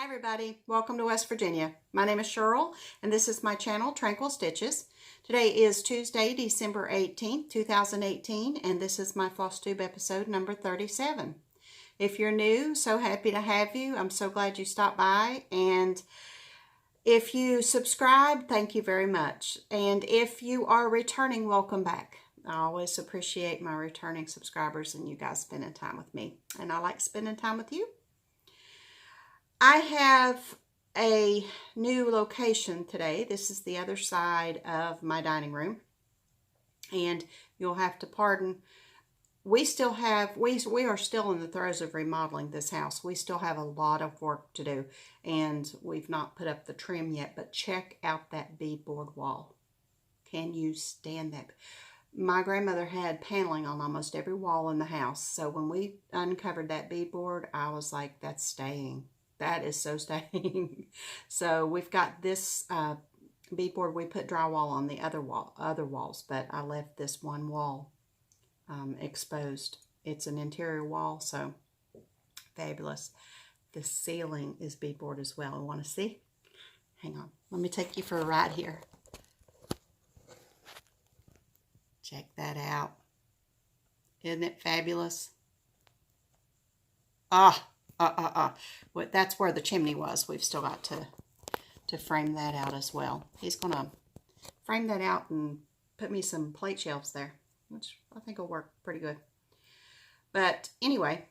everybody, welcome to West Virginia. My name is Cheryl and this is my channel Tranquil Stitches. Today is Tuesday, December 18th, 2018, and this is my FlossTube episode number 37. If you're new, so happy to have you. I'm so glad you stopped by, and if you subscribe, thank you very much. And if you are returning, welcome back. I always appreciate my returning subscribers and you guys spending time with me, and I like spending time with you. I have a new location today. This is the other side of my dining room, and you'll have to pardon. We are still in the throes of remodeling this house. We still have a lot of work to do, and we've not put up the trim yet, but check out that beadboard wall. Can you stand that? My grandmother had paneling on almost every wall in the house, so when we uncovered that beadboard, I was like, that's staying. That is so staying. So we've got this beadboard. We put drywall on the other walls, but I left this one wall exposed. It's an interior wall, so fabulous. The ceiling is beadboard as well. Want to see? Hang on. Let me take you for a ride here. Check that out. Isn't it fabulous? Well, that's where the chimney was. We've still got to frame that out as well. He's going to frame that out and put me some plate shelves there, which I think will work pretty good. But anyway,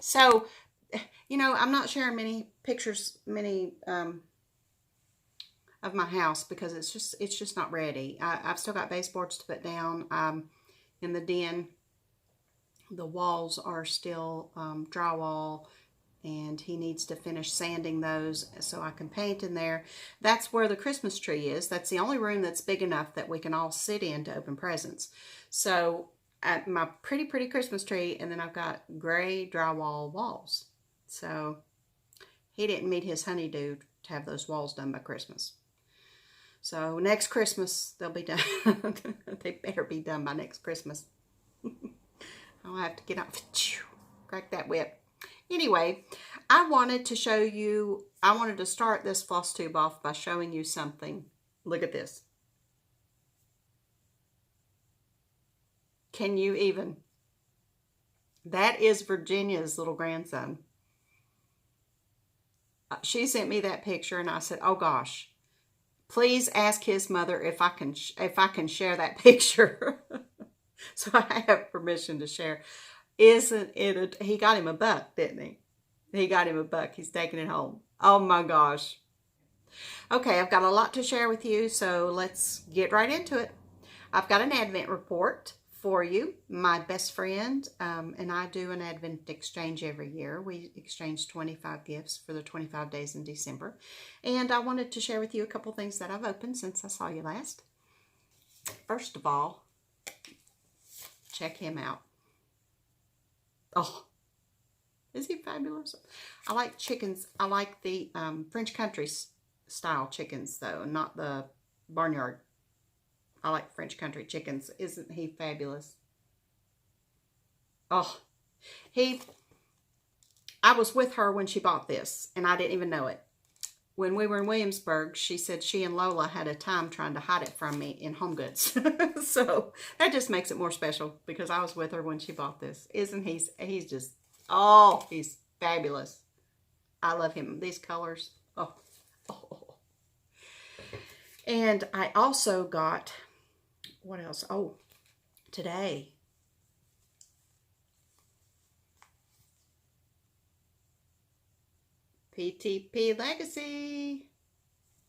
so, you know, I'm not sharing many pictures, of my house because it's just not ready. I've still got baseboards to put down in the den. The walls are still drywall, and he needs to finish sanding those so I can paint in there. That's where the Christmas tree is. That's the only room that's big enough that we can all sit in to open presents. So my pretty Christmas tree, and then I've got gray drywall walls. So he didn't meet his honeydew to have those walls done by Christmas. So next Christmas they'll be done. They better be done by next Christmas. I'll have to get out, crack that whip. Anyway, I wanted to start this floss tube off by showing you something. Look at this. Can you even? That is Virginia's little grandson. She sent me that picture, and I said, oh gosh, please ask his mother if I can share that picture. So I have permission to share. Isn't it he got him a buck, didn't he? He got him a buck. He's taking it home. Oh my gosh. Okay, I've got a lot to share with you, so let's get right into it. I've got an Advent report for you. My best friend and I do an Advent exchange every year. We exchange 25 gifts for the 25 days in December. And I wanted to share with you a couple things that I've opened since I saw you last. First of all, check him out. Oh, is he fabulous? I like chickens. I like the French country style chickens, though, not the barnyard. I like French country chickens. Isn't he fabulous? Oh, I was with her when she bought this, and I didn't even know it. When we were in Williamsburg, she said she and Lola had a time trying to hide it from me in Home Goods. So that just makes it more special because I was with her when she bought this. Isn't he's just, oh, he's fabulous. I love him. These colors. Oh. And I also got, what else? Oh, today. PTP Legacy.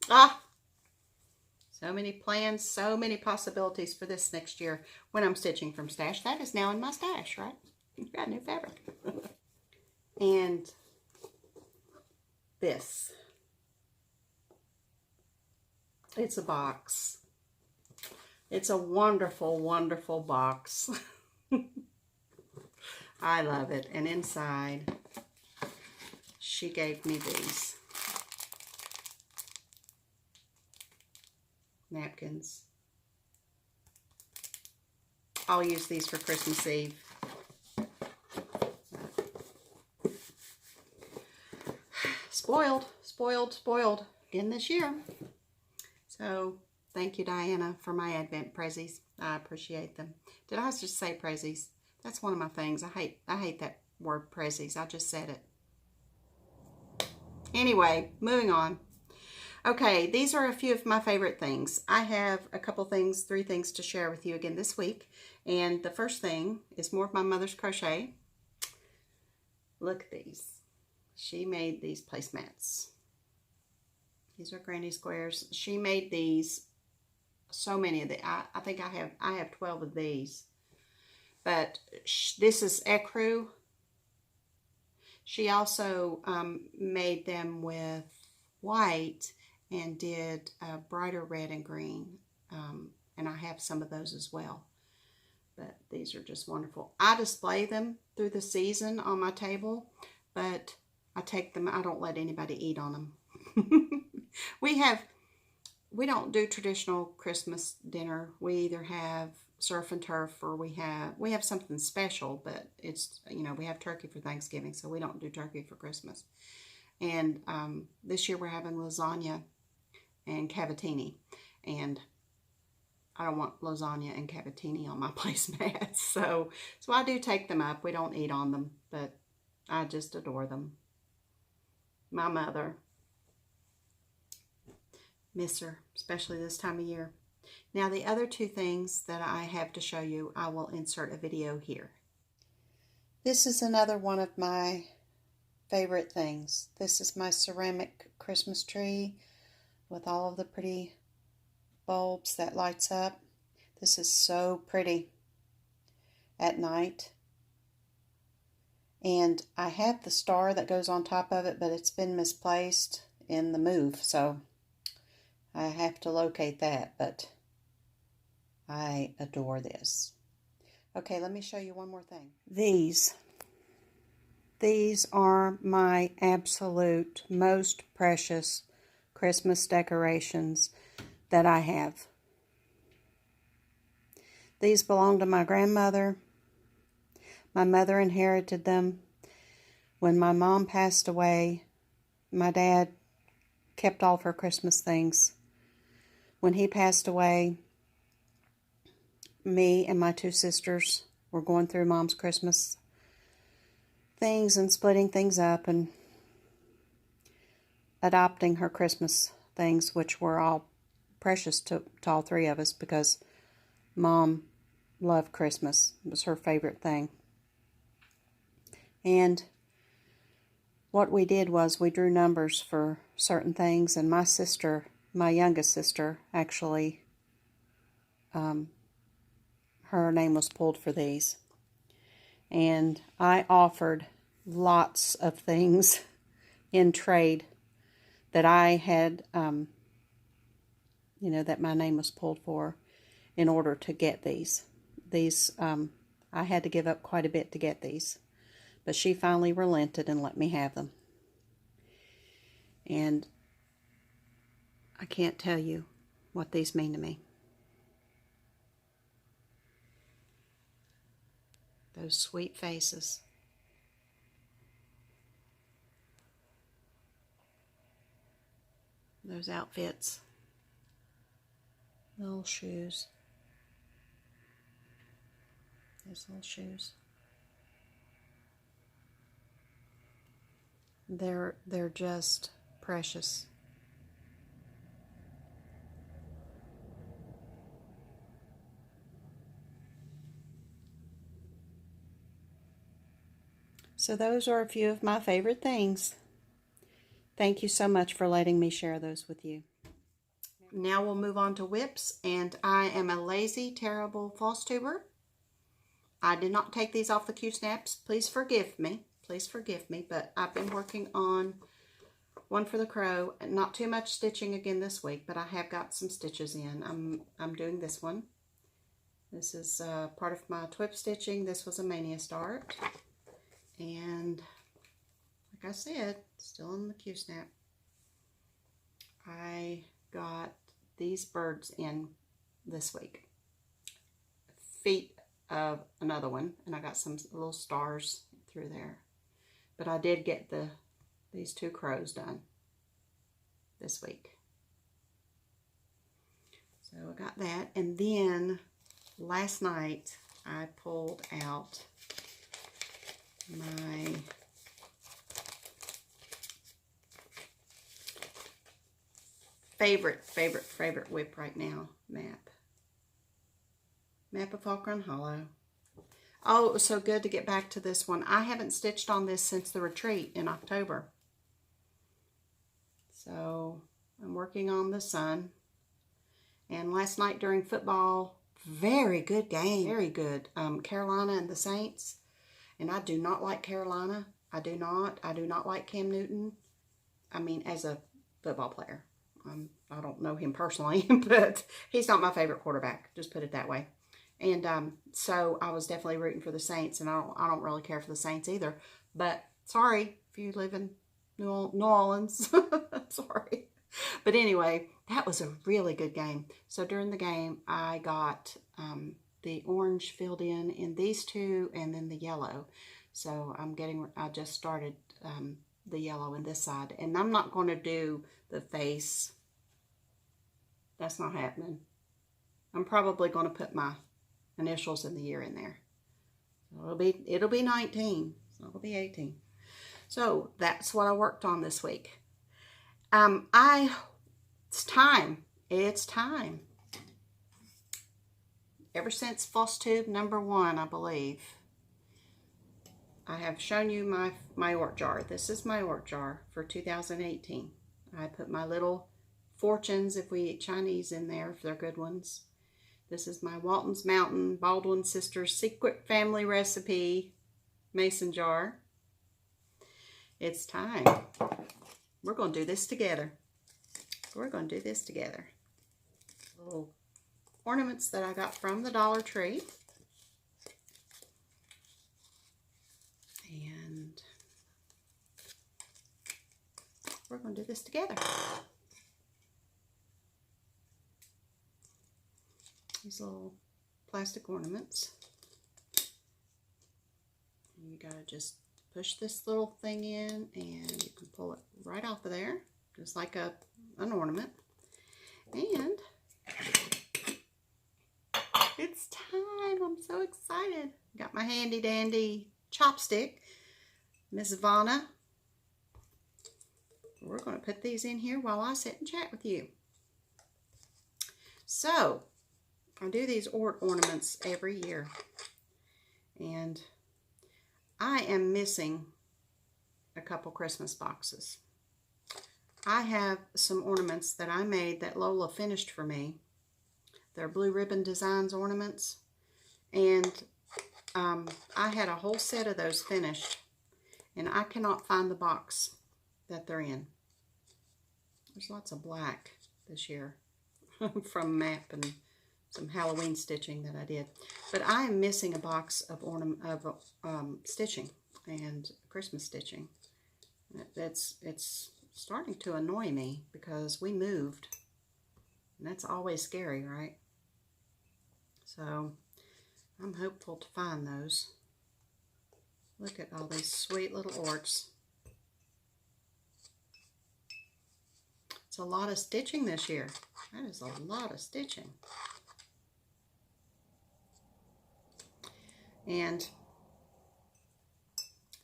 So many plans, so many possibilities for this next year when I'm stitching from stash. That is now in my stash, right? You've got new fabric. And this. It's a box. It's a wonderful, wonderful box. I love it. And inside, she gave me these napkins. I'll use these for Christmas Eve. spoiled, spoiled, spoiled again this year. So thank you, Diana, for my Advent prezzies. I appreciate them. Did I just say prezzies? That's one of my things. I hate that word prezzies. I just said it. Anyway, moving on. Okay, these are a few of my favorite things. I have a couple things, 3 things to share with you again this week. And the first thing is more of my mother's crochet. Look at these. She made these placemats. These are granny squares. She made these, so many of the, I think I have 12 of these. But this is ecru. She also made them with white and did brighter red and green. And I have some of those as well. But these are just wonderful. I display them through the season on my table, but I take them, I don't let anybody eat on them. We don't do traditional Christmas dinner. We either have surf and turf, or we have something special, but it's, you know, we have turkey for Thanksgiving, so we don't do turkey for Christmas. And this year we're having lasagna and cavatini, and I don't want lasagna and cavatini on my placemats, so I do take them up. We don't eat on them, but I just adore them. My mother, miss her, especially this time of year. Now the other 2 things that I have to show you, I will insert a video here. This is another one of my favorite things. This is my ceramic Christmas tree with all of the pretty bulbs that lights up. This is so pretty at night. And I have the star that goes on top of it, but it's been misplaced in the move, so I have to locate that, but I adore this. Okay, let me show you one more thing. These are my absolute most precious Christmas decorations that I have. These belong to my grandmother. My mother inherited them. When my mom passed away, my dad kept all of her Christmas things. When he passed away, me and my 2 sisters were going through Mom's Christmas things and splitting things up and adopting her Christmas things, which were all precious to all 3 of us, because Mom loved Christmas. It was her favorite thing. And what we did was we drew numbers for certain things, and my sister, my youngest sister, actually, her name was pulled for these. And I offered lots of things in trade that I had, that my name was pulled for in order to get these. I had to give up quite a bit to get these. But she finally relented and let me have them. And I can't tell you what these mean to me. Those sweet faces. Those outfits. Little shoes. Those little shoes. They're just precious. So those are a few of my favorite things. Thank you so much for letting me share those with you. Now we'll move on to whips, and I am a lazy, terrible floss tuber. I did not take these off the Q-snaps. Please forgive me. Please forgive me, but I've been working on one for the crow. Not too much stitching again this week, but I have got some stitches in. I'm doing this one. This is part of my twip stitching. This was a Mania start. And like I said, still in the Q-snap. I got these birds in this week. Feet of another one, and I got some little stars through there. But I did get the these two crows done this week. So I got that, and then last night I pulled out my favorite whip right now, map of Run Hollow. Oh, it was so good to get back to this one. I haven't stitched on this since the retreat in October. So I'm working on the sun. And last night during football, very good game. Very good. Carolina and the Saints. And I do not like Carolina. I do not like Cam Newton. I mean, as a football player. I don't know him personally, but he's not my favorite quarterback. Just put it that way. And so I was definitely rooting for the Saints. And I don't really care for the Saints either. But sorry if you live in New Orleans. Sorry. But anyway, that was a really good game. So during the game, I got the orange filled in these two and then the yellow. So I just started the yellow in this side. And I'm not going to do the face. That's not happening. I'm probably going to put my initials in the year in there. So it'll be 19. So it'll be 18. So that's what I worked on this week. It's time. It's time. Ever since FlossTube #1, I believe, I have shown you my orc jar. This is my orc jar for 2018. I put my little fortunes, if we eat Chinese, in there, if they're good ones. This is my Walton's Mountain Baldwin Sisters Secret Family Recipe mason jar. It's time. We're going to do this together. We're going to do this together. Little ornaments that I got from the Dollar Tree. And we're going to do this together. These little plastic ornaments. And you got to just push this little thing in and you can pull it right off of there, just like an ornament. And it's time. I'm so excited. Got my handy dandy chopstick, Miss Vanna. We're going to put these in here while I sit and chat with you. So I do these ornaments every year, and I am missing a couple Christmas boxes. I have some ornaments that I made that Lola finished for me. They're Blue Ribbon Designs ornaments, and I had a whole set of those finished, and I cannot find the box that they're in. There's lots of black this year from MAP and some Halloween stitching that I did. But I am missing a box of stitching and Christmas stitching. It's starting to annoy me because we moved. And that's always scary, right? So I'm hopeful to find those. Look at all these sweet little orcs. It's a lot of stitching this year. That is a lot of stitching. And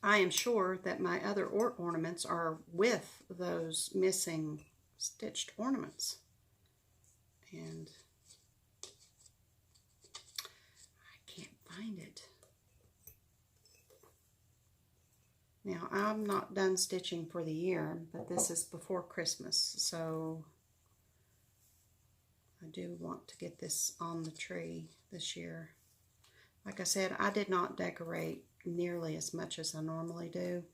I am sure that my other ornaments are with those missing stitched ornaments. And I can't find it. Now, I'm not done stitching for the year, but this is before Christmas, so I do want to get this on the tree this year. Like I said, I did not decorate nearly as much as I normally do.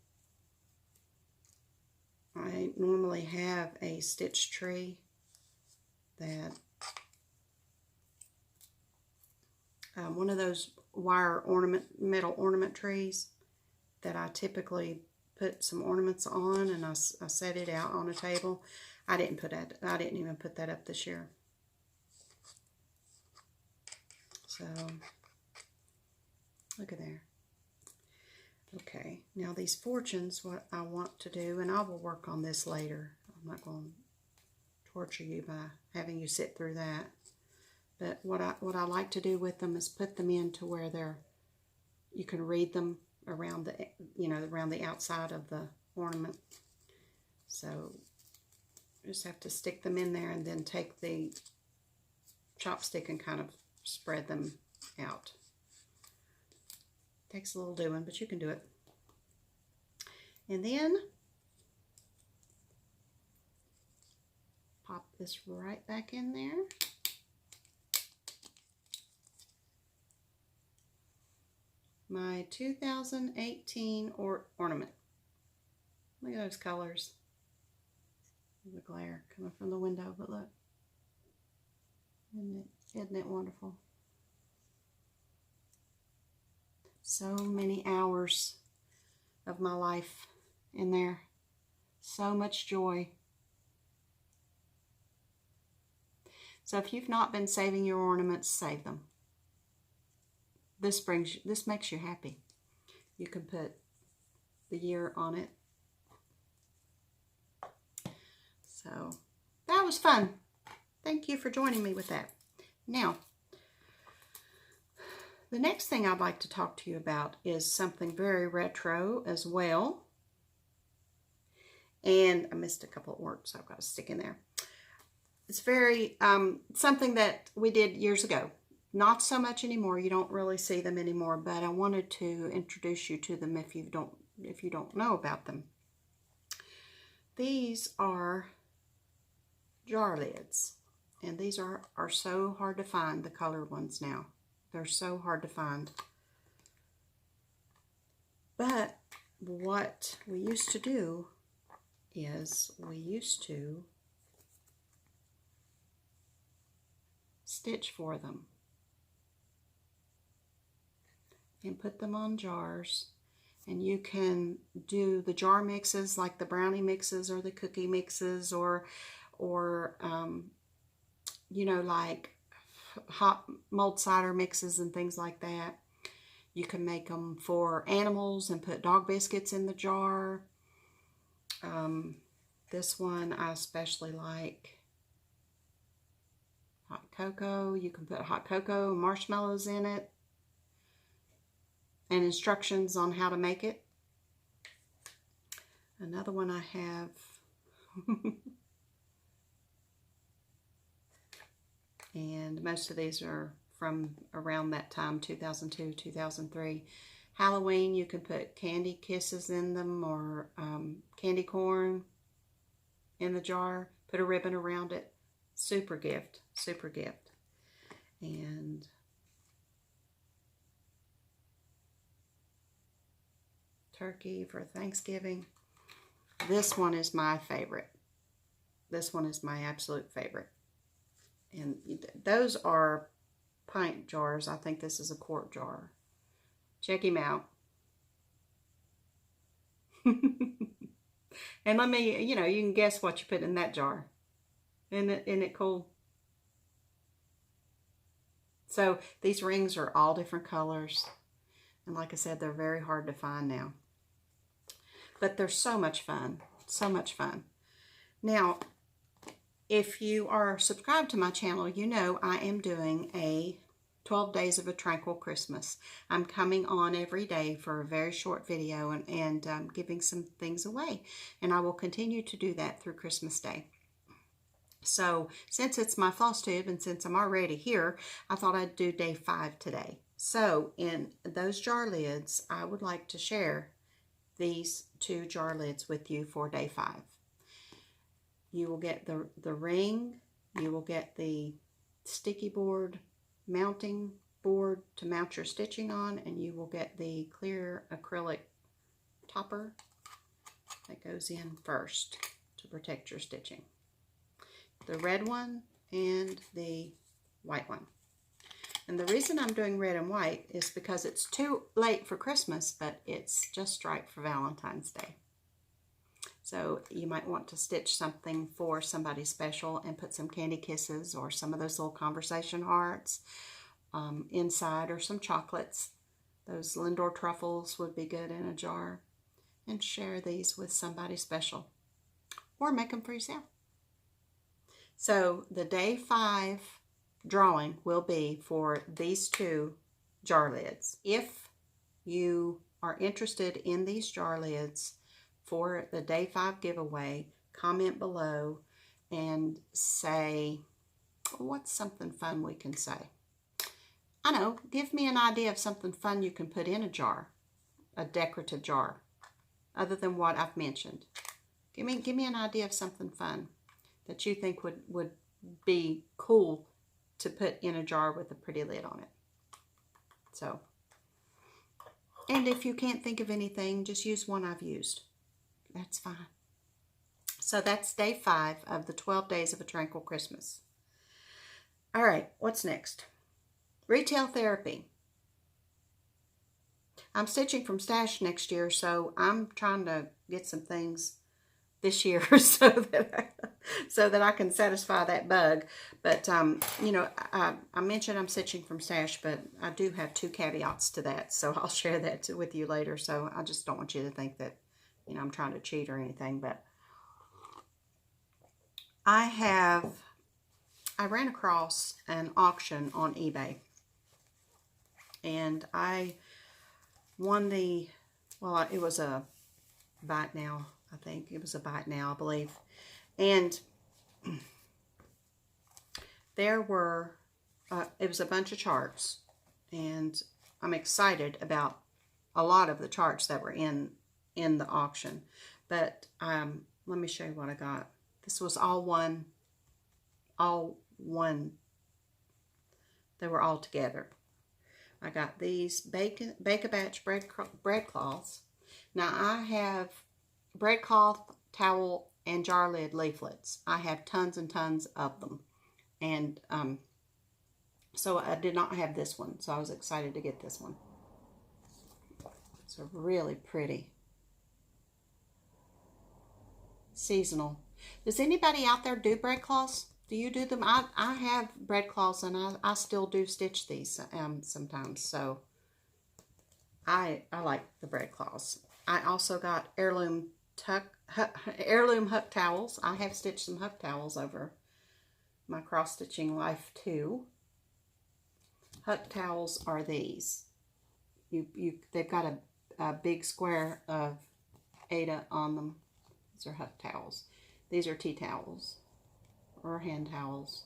I normally have a stitched tree that one of those wire metal ornament trees that I typically put some ornaments on, and I set it out on a table. I didn't even put that up this year. So look at there. Okay, now these fortunes, what I want to do, and I will work on this later. I'm not going to torture you by having you sit through that. But what I like to do with them is put them into where you can read them around the, around the outside of the ornament. So just have to stick them in there and then take the chopstick and kind of spread them out. Takes a little doing, but you can do it. And then pop this right back in there. My 2018 ornament. Look at those colors. The glare coming from the window, but look. Isn't it wonderful? So many hours of my life in there. So much joy. So if you've not been saving your ornaments, save them. This makes you happy. You can put the year on it. So that was fun. Thank you for joining me with that. Now, the next thing I'd like to talk to you about is something very retro as well. And I missed a couple of words, so I've got to stick in there. It's very, something that we did years ago. Not so much anymore. You don't really see them anymore, but I wanted to introduce you to them if you don't know about them. These are jar lids, and these are so hard to find, the colored ones now. They're so hard to find. But what we used to do is we used to stitch for them and put them on jars. And you can do the jar mixes like the brownie mixes or the cookie mixes or like hot mulled cider mixes and things like that. You can make them for animals and put dog biscuits in the jar. This one I especially like. Hot cocoa. You can put hot cocoa and marshmallows in it. And instructions on how to make it. Another one I have. And most of these are from around that time, 2002, 2003. Halloween, you can put candy kisses in them or candy corn in the jar. Put a ribbon around it. Super gift, super gift. And turkey for Thanksgiving. This one is my favorite. This one is my absolute favorite. And those are pint jars. I think this is a quart jar. Check him out. And let me, you can guess what you put in that jar. Isn't it cool? So these rings are all different colors. And like I said, they're very hard to find now. But they're so much fun. So much fun. Now, if you are subscribed to my channel, you know I am doing a 12 Days of a Tranquil Christmas. I'm coming on every day for a very short video and giving some things away. And I will continue to do that through Christmas Day. So since it's my FlossTube and since I'm already here, I thought I'd do day 5 today. So in those jar lids, I would like to share these 2 jar lids with you for day 5. You will get the ring, you will get the sticky board mounting board to mount your stitching on, and you will get the clear acrylic topper that goes in first to protect your stitching. The red one and the white one. And the reason I'm doing red and white is because it's too late for Christmas, but it's just right for Valentine's Day. So you might want to stitch something for somebody special and put some candy kisses or some of those little conversation hearts inside, or some chocolates Those Lindor truffles would be good in a jar. And share these with somebody special. Or make them for yourself. So the day 5 drawing will be for these 2 jar lids. If you are interested in these jar lids for the day 5 giveaway, comment below and say, what's something fun we can say? I know, give me an idea of something fun you can put in a jar, a decorative jar, other than what I've mentioned. Give me an idea of something fun that you think would be cool to put in a jar with a pretty lid on it. So, and if you can't think of anything, just use one I've used. That's fine. So that's day 5 of the 12 days of a tranquil Christmas. All right, what's next? Retail therapy. I'm stitching from stash next year, so I'm trying to get some things this year so that I can satisfy that bug. But you know, I mentioned I'm stitching from stash, but I do have 2 caveats to that, so I'll share that with you later. So I just don't want you to think that, you know, I'm trying to cheat or anything. But I ran across an auction on eBay, and I won the, well, it was a buy it now. I think it was a buy it now, I believe. And there were, it was a bunch of charts, and I'm excited about a lot of the charts that were in the auction. But let me show you what I got. This was all one. They were all together. I got these Bake-A-Batch bread cloths. Now I have bread cloth, towel, and jar lid leaflets. I have tons and tons of them. And so I did not have this one, so I was excited to get this one. It's a really pretty seasonal. Does anybody out there do bread cloths? Do you do them? I have bread cloths, and I still do stitch these sometimes. So I like the bread cloths. I also got heirloom Huck towels. I have stitched some Huck towels over my cross stitching life too. Huck towels are these. They've got a big square of Ada on them. These are Huck towels. These are tea towels or hand towels.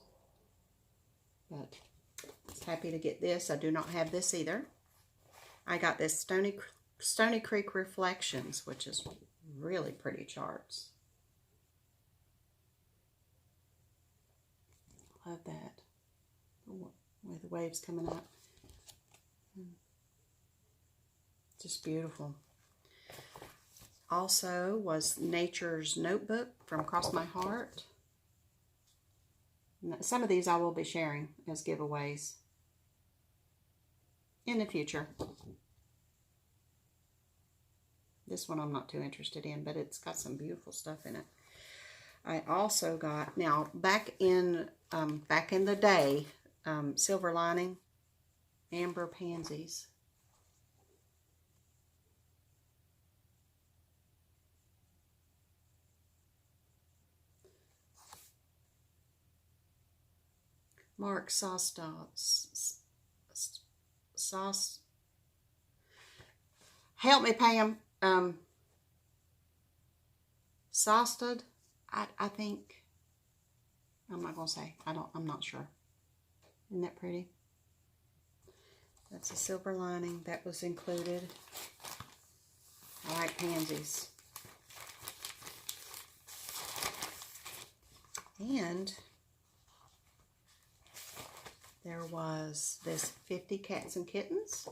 But I was happy to get this. I do not have this either. I got this Stony Creek Reflections, which is really pretty charts. Love that. With the waves coming up. Just beautiful. Also was Nature's Notebook from Cross My Heart. Some of these I will be sharing as giveaways in the future. This one I'm not too interested in, but it's got some beautiful stuff in it. I also got, now back in the day, Silver Lining, Amber Pansies. Mark help me, Pam. Sosted, I think. I'm not gonna say. I'm not sure. Isn't that pretty? That's a Silver Lining that was included. I like pansies. And there was this 50 Cats and Kittens.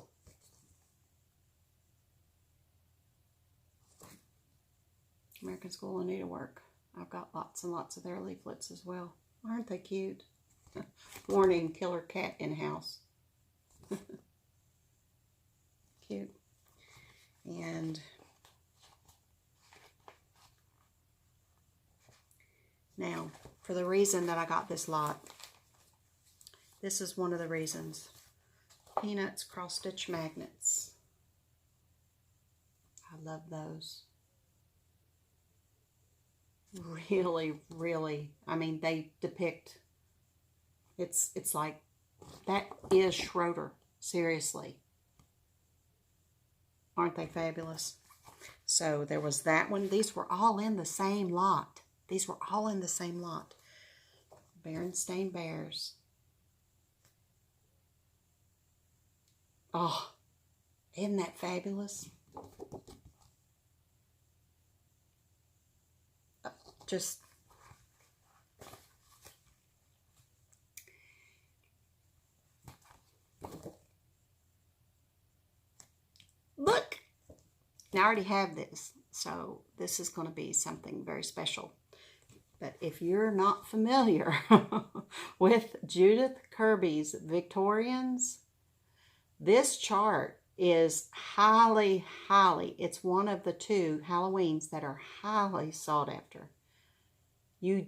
American School of Needlework. I've got lots and lots of their leaflets as well. Aren't they cute? Warning, killer cat in house. Cute. And now, for the reason that I got this lot, this is one of the reasons. Peanuts cross stitch magnets. I love those. Really, really, I mean, they depict, it's like, that is Schroeder. Seriously. Aren't they fabulous? So there was that one. These were all in the same lot. These were all in the same lot. Berenstain Bears. Oh, isn't that fabulous? Just look. Now I already have this, so this is going to be something very special. But if you're not familiar with Judith Kirby's Victorians, this chart is highly, it's one of the 2 Halloweens that are highly sought after. I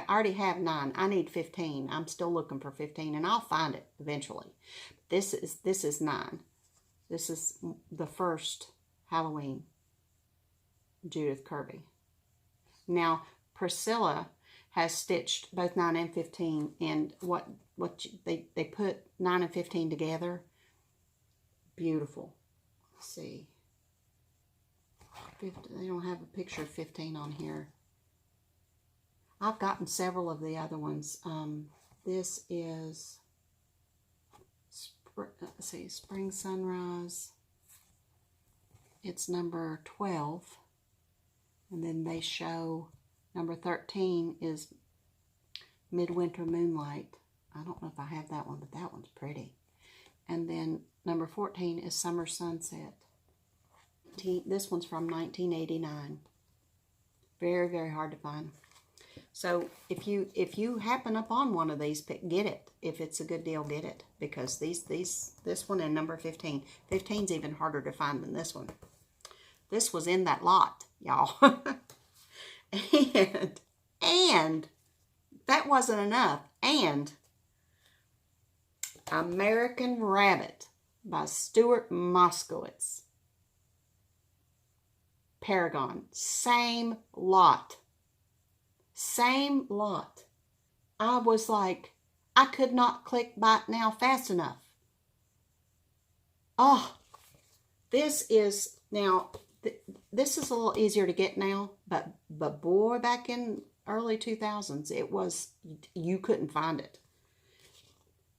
already have 9. I need 15. I'm still looking for 15, and I'll find it eventually. This is 9. This is the first Halloween Judith Kirby. Now Priscilla has stitched both 9 and 15, and they put 9 and 15 together. Beautiful. Let's see. They don't have a picture of 15 on here. I've gotten several of the other ones. This is, let's see, Spring Sunrise. It's number 12. And then they show number 13 is Midwinter Moonlight. I don't know if I have that one, but that one's pretty. And then number 14 is Summer Sunset. This one's from 1989. Very, very hard to find. So if you happen upon one of these, get it. If it's a good deal, get it. Because this one and number 15. 15's even harder to find than this one. This was in that lot, y'all. and that wasn't enough. And American Rabbit by Stuart Moskowitz. Paragon. Same lot. Same lot. I was like, I could not click buy it now fast enough. Oh, this is, now, this is a little easier to get now, but boy, back in early 2000s, it was, you couldn't find it.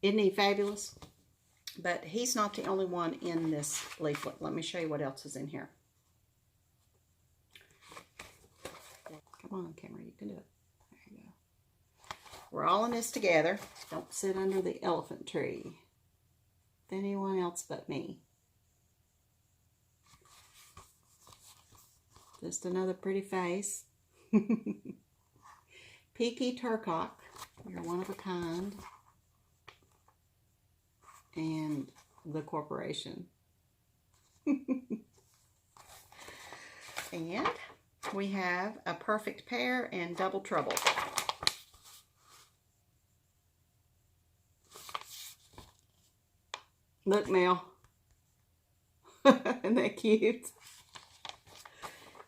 Isn't he fabulous? But he's not the only one in this leaflet. Let me show you what else is in here. Come on, camera, you can do it. There you go. We're all in this together. Don't sit under the elephant tree with anyone else but me. Just another pretty face. Peaky Turcock, you're one of a kind. And the corporation. And we have A Perfect Pair and Double Trouble. Look now. Isn't that cute?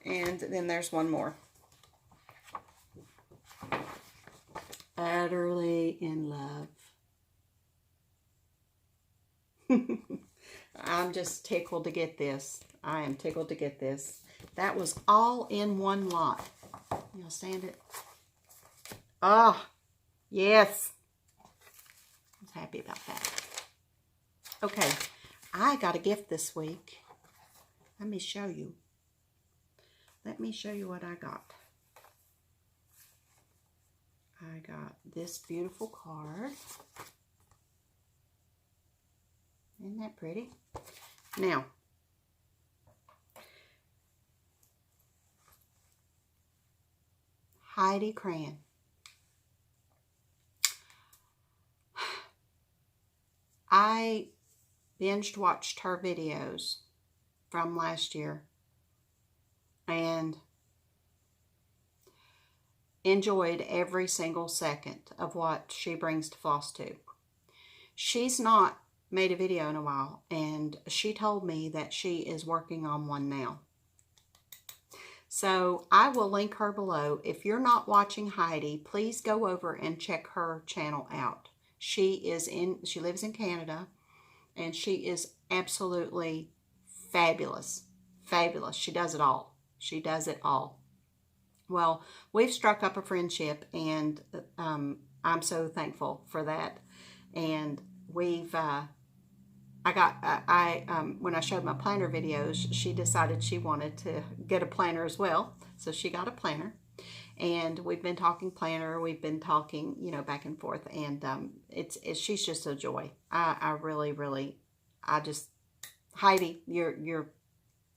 And then there's one more. Utterly in Love. I'm just tickled to get this. I am tickled to get this. That was all in one lot. You'll stand it. Ah, yes. I was happy about that. Okay, I got a gift this week. Let me show you. Let me show you what I got. I got this beautiful card. Isn't that pretty? Now, Heidi Crayon. I binged watched her videos from last year and enjoyed every single second of what she brings to FlossTube. She's not made a video in a while, and she told me that she is working on one now. So I will link her below. If you're not watching Heidi, please go over and check her channel out. She lives in Canada, and she is absolutely fabulous. Fabulous. She does it all. She does it all. Well, we've struck up a friendship, and I'm so thankful for that. And we've, when I showed my planner videos, she decided she wanted to get a planner as well. So she got a planner, and we've been talking planner. We've been talking, you know, back and forth, and she's just a joy. I really, Heidi,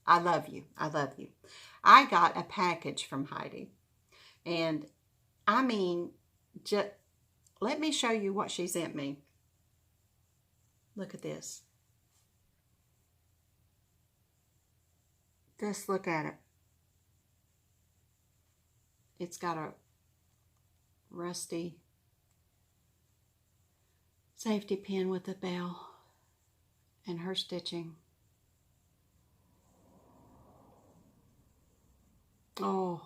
I love you. I love you. I got a package from Heidi, and I mean, just let me show you what she sent me. Look at this. Just look at it. It's got a rusty safety pin with a bell and her stitching. Oh,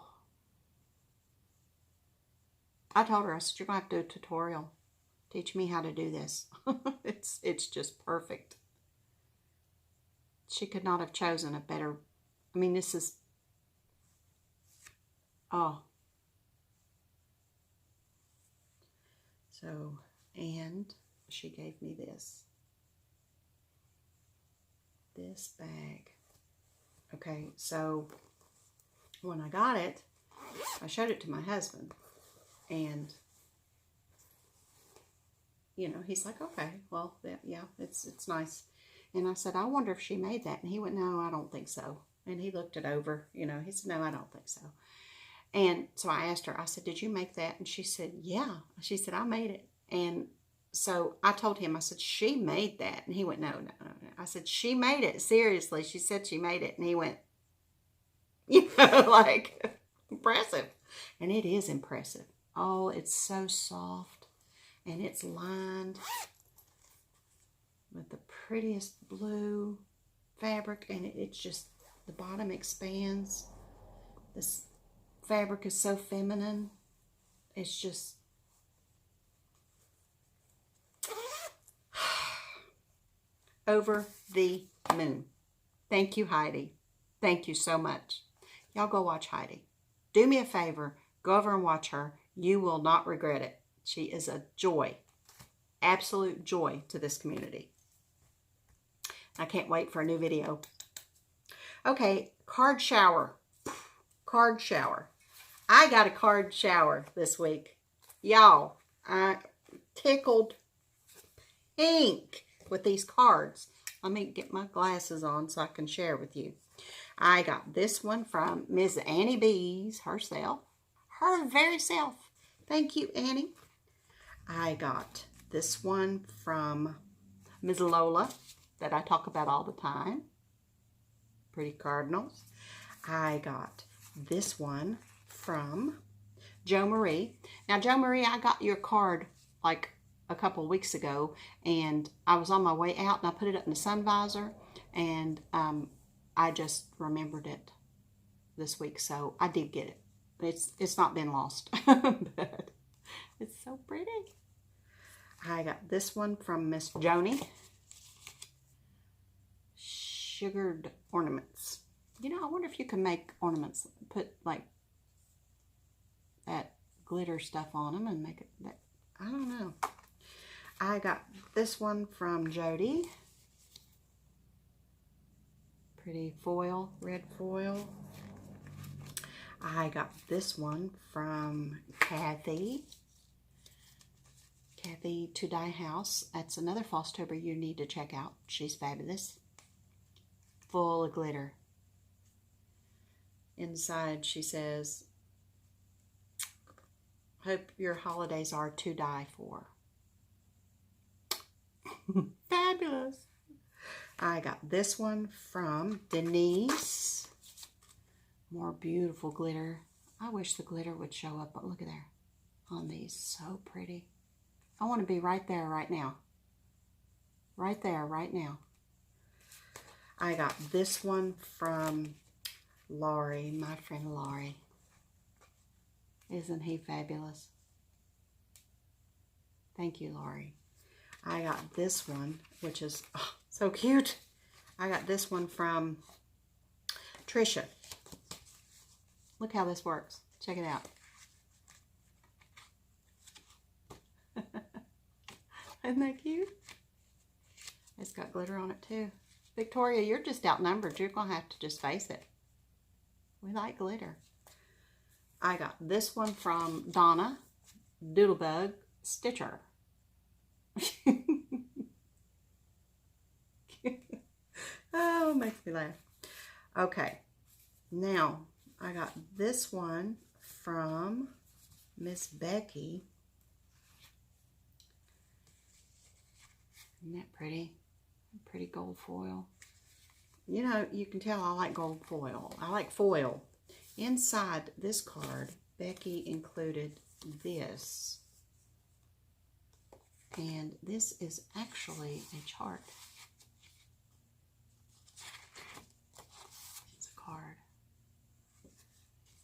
I told her, I said, you're going to have to do a tutorial. Teach me how to do this. It's just perfect. She could not have chosen a better, I mean, this is, oh. So, and she gave me this bag. Okay, so when I got it, I showed it to my husband, and you know, he's like, okay, well, yeah, it's nice. And I said, I wonder if she made that. And he went, no, I don't think so. And he looked it over, you know, he said, no, I don't think so. And so I asked her, I said, did you make that? And she said, yeah. She said, I made it. And so I told him, I said, she made that. And he went, no. I said, she made it. Seriously. She said she made it. And he went, you know, like, impressive. And it is impressive. Oh, it's so soft. And it's lined with the prettiest blue fabric. And it's just, the bottom expands. This fabric is so feminine. It's just, over the moon. Thank you, Heidi. Thank you so much. Y'all go watch Heidi. Do me a favor. Go over and watch her. You will not regret it. She is a joy. Absolute joy to this community. I can't wait for a new video. Okay, card shower. Card shower. I got a card shower this week. Y'all, I tickled pink with these cards. Let me get my glasses on so I can share with you. I got this one from Ms. Annie B's herself. Her very self. Thank you, Annie. I got this one from Ms. Lola that I talk about all the time. Pretty cardinals. I got this one from Jo Marie. Now, Jo Marie, I got your card like a couple of weeks ago, and I was on my way out, and I put it up in the sun visor, and I just remembered it this week, so I did get it. It's not been lost, but it's so pretty. I got this one from Miss Joni. Sugared ornaments. You know, I wonder if you can make ornaments, put like that glitter stuff on them and make it that, I don't know. I got this one from Jody. Pretty foil, red foil. I got this one from Kathy. Kathy To Dye House. That's another FlossTuber you need to check out. She's fabulous. Full of glitter. Inside she says, hope your holidays are to die for. Fabulous. I got this one from Denise. More beautiful glitter. I wish the glitter would show up, but look at there on these. So pretty. I want to be right there right now. right there, right now. I got this one from Laurie, my friend Laurie. Isn't he fabulous? Thank you, Laurie. I got this one, which is so cute. I got this one from Trisha. Look how this works. Check it out. Isn't that cute? It's got glitter on it too. Victoria, you're just outnumbered. You're going to have to just face it. We like glitter. I got this one from Donna, Doodlebug Stitcher. Oh, makes me laugh. Okay, now I got this one from Miss Becky. Isn't that pretty? Pretty gold foil. You know, you can tell I like gold foil. I like foil. Inside this card, Becky included this. And this is actually a chart. It's a card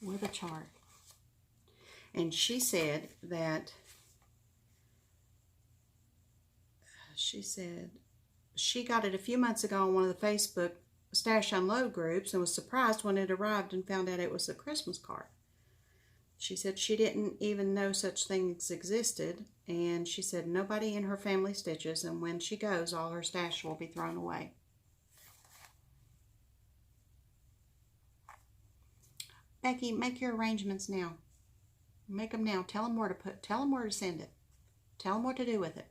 with a chart. And she said that she got it a few months ago on one of the Facebook Stash Unload groups and was surprised when it arrived and found out it was a Christmas card. She said she didn't even know such things existed, and she said nobody in her family stitches, and when she goes, all her stash will be thrown away. Becky, make your arrangements now. Make them now. Tell them where to put. Tell them where to send it. Tell them what to do with it.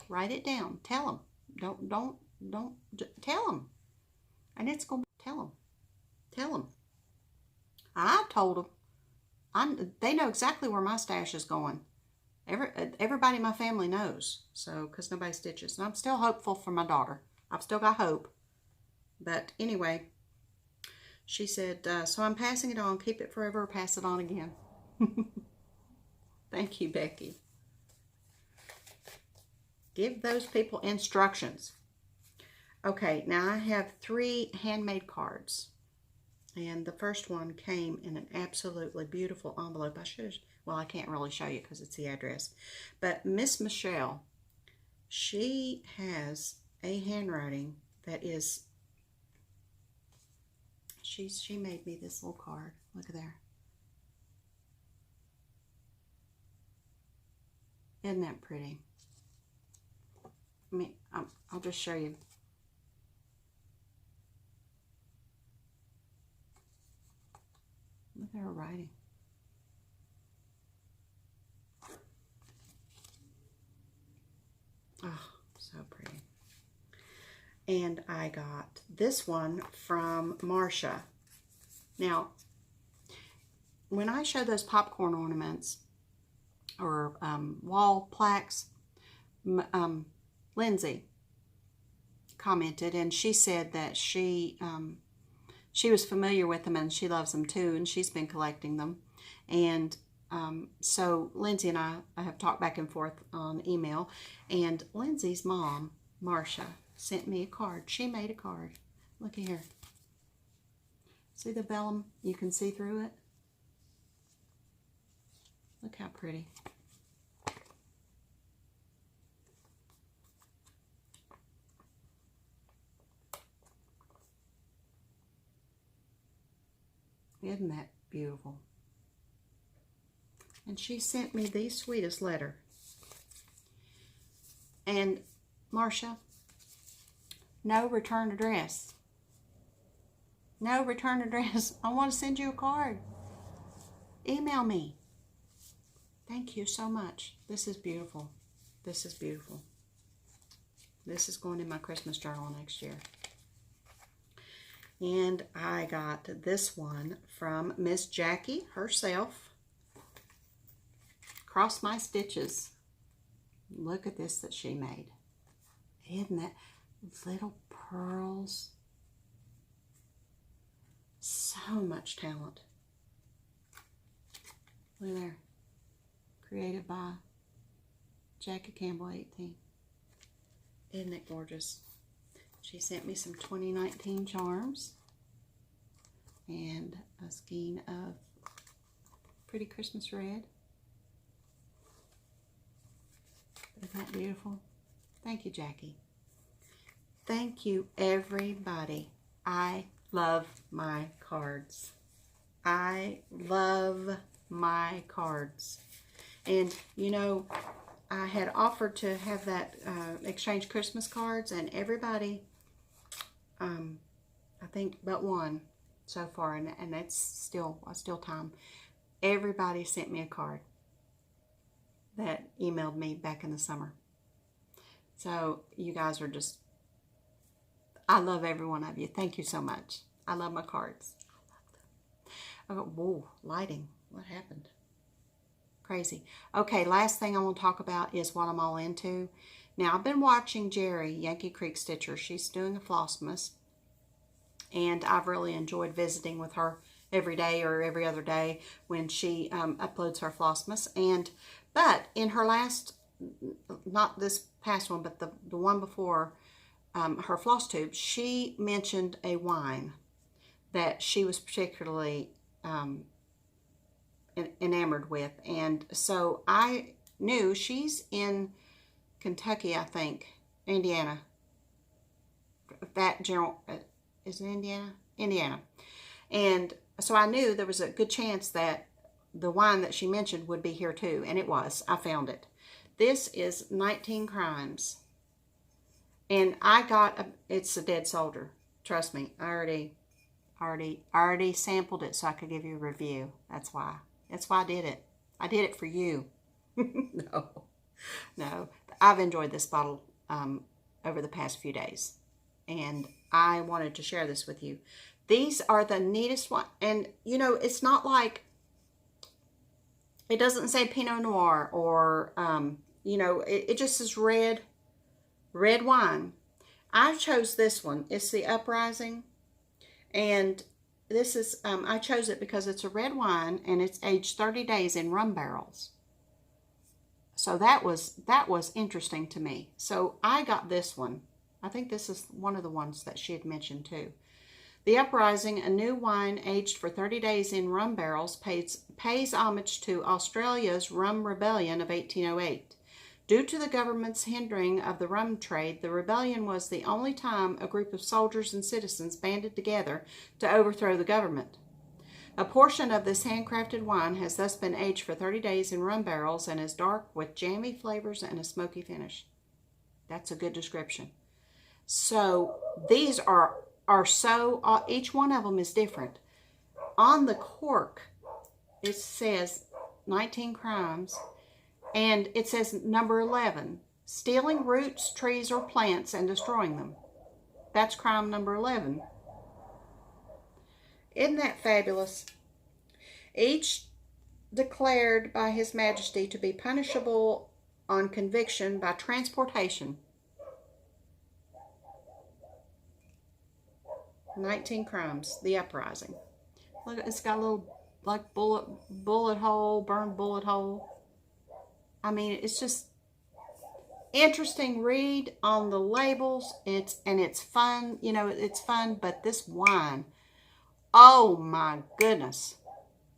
Write it down. Tell them. Don't tell them. And it's going to tell them. Tell them. I told them. They know exactly where my stash is going. Everybody in my family knows. So, because nobody stitches. And I'm still hopeful for my daughter. I've still got hope. But anyway, she said, so I'm passing it on. Keep it forever or pass it on again. Thank you, Becky. Give those people instructions. Okay, now I have 3 handmade cards. And the first one came in an absolutely beautiful envelope. Well, I can't really show you because it's the address. But Miss Michelle, she has a handwriting that is, she made me this little card. Look at there. Isn't that pretty? I mean, I'll just show you. Look at her writing. Oh, so pretty. And I got this one from Marsha. Now, when I show those popcorn ornaments or wall plaques, Lindsay commented, and she said that she was familiar with them and she loves them too, and she's been collecting them. And so Lindsay and I have talked back and forth on email, and Lindsay's mom, Marsha, sent me a card. She made a card. Look at here. See the vellum? You can see through it. Look how pretty. Isn't that beautiful? And she sent me the sweetest letter. And Marsha, no return address. No return address. I want to send you a card. Email me. Thank you so much. This is beautiful. This is beautiful. This is going in my Christmas journal next year. And I got this one from Miss Jackie herself. Cross My Stitches. Look at this that she made. Isn't that little pearls? So much talent. Look there. Created by Jackie Campbell 18. Isn't it gorgeous? She sent me some 2019 charms and a skein of pretty Christmas red. Isn't that beautiful? Thank you, Jackie. Thank you, everybody. I love my cards. I love my cards. And, you know, I had offered to have that exchange Christmas cards, and everybody, I think but one so far, and that's still time. Everybody sent me a card that emailed me back in the summer. So you guys are just, I love every one of you. Thank you so much. I love my cards. I love them. Oh, whoa, lighting. What happened? Crazy. Okay, last thing I want to talk about is what I'm all into. Now, I've been watching Jerry, Yankee Creek Stitcher. She's doing a Flossmas, and I've really enjoyed visiting with her every day or every other day when she uploads her Flossmas. But in her last, not this past one, but the one before her FlossTube, she mentioned a wine that she was particularly enamored with. And so I knew she's in Kentucky, I think, Indiana. That general, is it Indiana? Indiana. And so I knew there was a good chance that the wine that she mentioned would be here too. And it was. I found it. This is 19 Crimes. And I got, it's a dead soldier. Trust me, I already sampled it so I could give you a review. That's why. That's why I did it. I did it for you. No. I've enjoyed this bottle over the past few days. And I wanted to share this with you. These are the neatest one. And, you know, it's not like, it doesn't say Pinot Noir or, you know, it just says red wine. I chose this one. It's the Uprising. And this is, I chose it because it's a red wine and it's aged 30 days in rum barrels. So that was interesting to me. So I got this one. I think this is one of the ones that she had mentioned too. The Uprising, a new wine aged for 30 days in rum barrels, pays homage to Australia's rum rebellion of 1808. Due to the government's hindering of the rum trade, the rebellion was the only time a group of soldiers and citizens banded together to overthrow the government. A portion of this handcrafted wine has thus been aged for 30 days in rum barrels and is dark with jammy flavors and a smoky finish. That's a good description. So these are so, each one of them is different. On the cork, it says 19 Crimes. And it says number 11, stealing roots, trees, or plants and destroying them. That's crime number 11. Isn't that fabulous? Each declared by His Majesty to be punishable on conviction by transportation. 19 Crimes, the Uprising. Look, it's got a little like bullet hole, burned bullet hole. I mean, it's just interesting read on the labels. It's fun, you know, it's fun, but this wine, oh my goodness.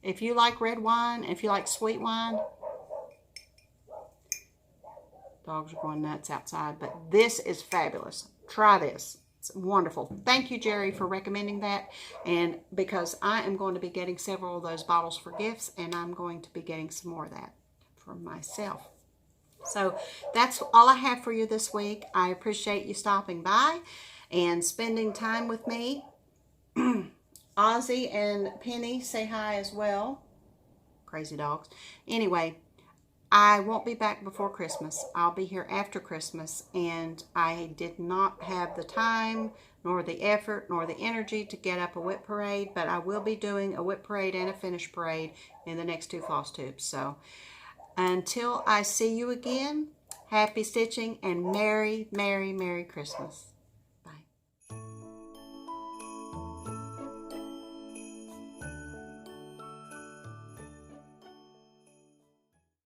If you like red wine, if you like sweet wine, dogs are going nuts outside, but this is fabulous. Try this. It's wonderful. Thank you, Jerry, for recommending that. And because I am going to be getting several of those bottles for gifts, and I'm going to be getting some more of that for myself. So that's all I have for you this week. I appreciate you stopping by and spending time with me. Ozzy and Penny say hi as well. Crazy dogs. Anyway, I won't be back before Christmas. I'll be here after Christmas, and I did not have the time nor the effort nor the energy to get up a whip parade, but I will be doing a whip parade and a finish parade in the next 2 FlossTubes. So until I see you again, happy stitching and Merry, Merry, Merry Christmas.